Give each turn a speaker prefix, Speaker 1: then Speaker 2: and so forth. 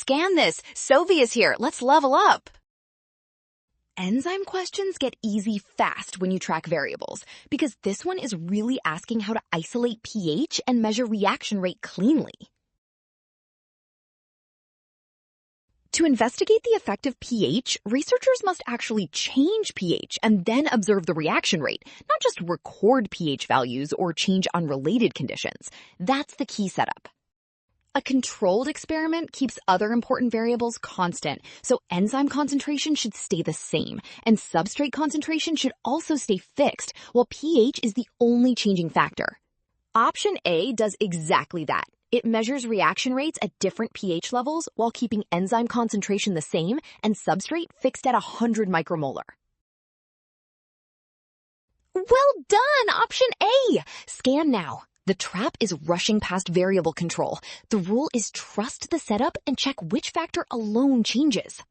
Speaker 1: scan this. Sovi is here. Let's level up. Enzyme questions get easy fast when you track variables, because this one is really asking how to isolate pH and measure reaction rate cleanly. To investigate the effect of pH, researchers must actually change pH and then observe the reaction rate, not just record pH values or change unrelated conditions. That's the key setup. A controlled experiment keeps other important variables constant, so enzyme concentration should stay the same, and substrate concentration should also stay fixed, while pH is the only changing factor. Option A does exactly that. It measures reaction rates at different pH levels while keeping enzyme concentration the same and substrate fixed at 100 micromolar. Well done, option A! Scan now. The trap is rushing past variable control. The rule is trust the setup and check which factor alone changes.